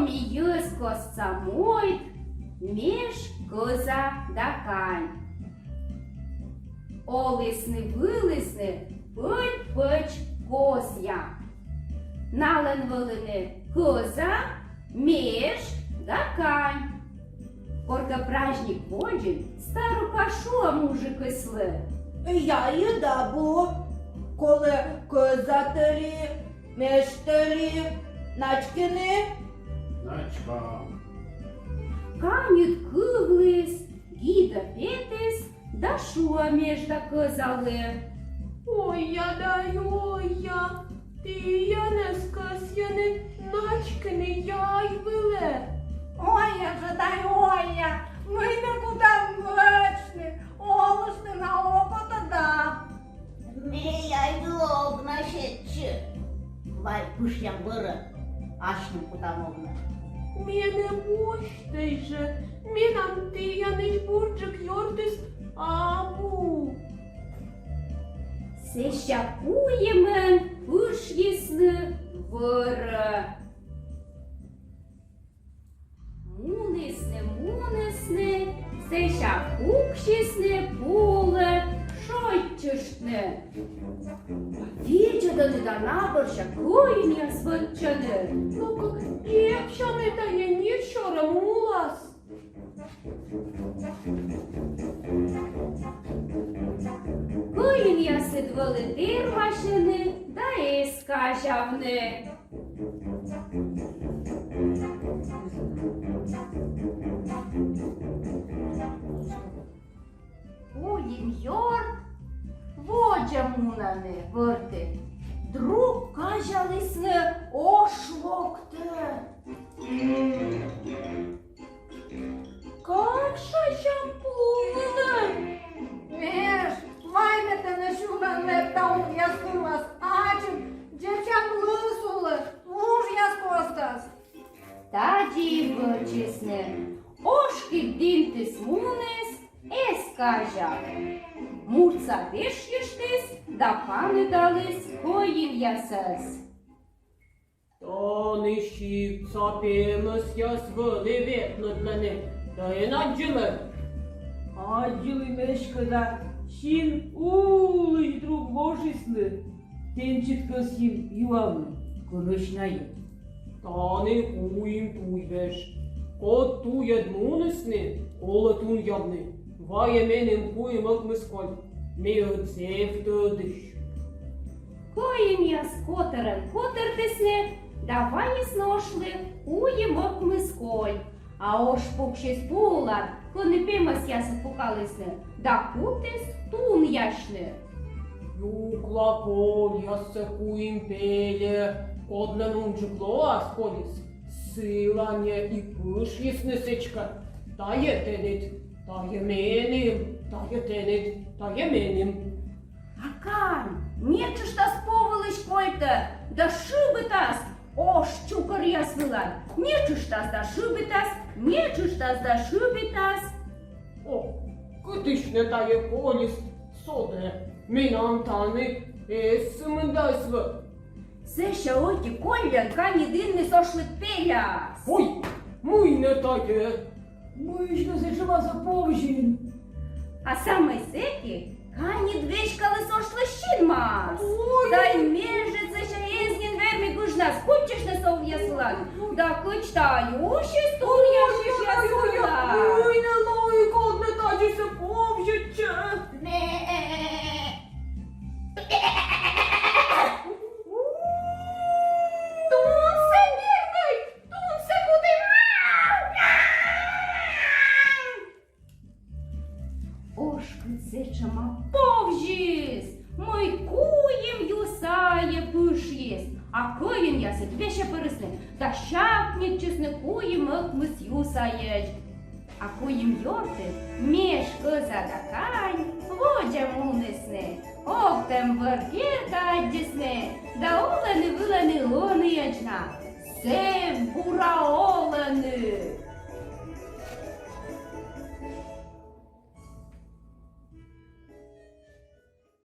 Оміюсько самойт, між коза да кань. Олисни-вилисни, пить-пить козя. Нален волини коза, між да кань. Орка пражник воджень, стару кашу мужики сли. Я їда бу, коли козателі, мештелі, начкини. Начка. Канют кыглыс, гида петес, да шуа межда козалы. Ой, я, ти я не скасяни, начкини я й виле. Ой, же дай оя, ми не куда вечни, олошни на опота да. Мияй лобна шетче. Вай пушям быры, ашным путамовна. Мене бощтей же, менам ти я не бурджик йортис, абу. Се şapуемен пыш есны выры. Мунысны, се şapукшесны пулы шойчышны. Вічеда не да наборща коїня свичани. Ну-ка, якщо не дає нічого мулас. Коїня сидвали тирмашини, да і скажавни. Уїм йорт, воджа мунани вирти. Друг кажалисне ошлокте. Какша шампуне? Меш, ваймете не шумене та ув'язкилась, ачим, дівчат лисули, муж яскостас. Та дівчисне, ошки дінтис мунес, ескажа. Мурца виш'їштис, да пани далис, коїм ясес. Та нищі цапемес я свали ветнодлени, та й наджиле. Acılı meşkada şin uğuş drug boşisli. Tençit kısım yuvam konuşnayı. Та не хуїм туйбеш. Кот туєд мунесни, оле тун ябни. Ває менем хуїм ак мисколь. Ми оцев тадиш. Коїм яс котертисне, давай сношли, уїм окмисколь. А ош пукшись пулар, кони пимас яс пукалисне, да кутис тун яшне. Юкла коль, ясе хуїм пеле. Одне нунчукло асколіс. Силання і пиш єснесечка. Та є тенет, та є менем, та є тенет, та є менем. Акань, нечеш тас повелиш койте, да шибитас, ош чукар яс вилай. Нечеш тас да шибитас, нечеш тас да шибитас. О, китиш не тає коліс, соде, мінам тани, есмендайсве. Се ще оті коллян кані динни сошлик пеляс. Ой, муй не тає. Ми ж не зачува за повжін. А саме секі, кані двічкали сошли щінмас. Ой. Дай межеться ще єзнін вермі гужнас, кучиш не сов яслан. Да кучтаю, ще стун яшиш яслан. Ой, не лойко, не тадіся повжиче. Тун се вірний, тун се буде. Ошкин сечама повжіс, мой куєм юсає пиш єсть, а коїм ясить веще пересли, та щапніть чесникуєм мис юсаєч. А коїм йорти, між коза да кань, воджа мунесне, оптем варкірка дісне, да олени вилени лони ячна, се бура олени.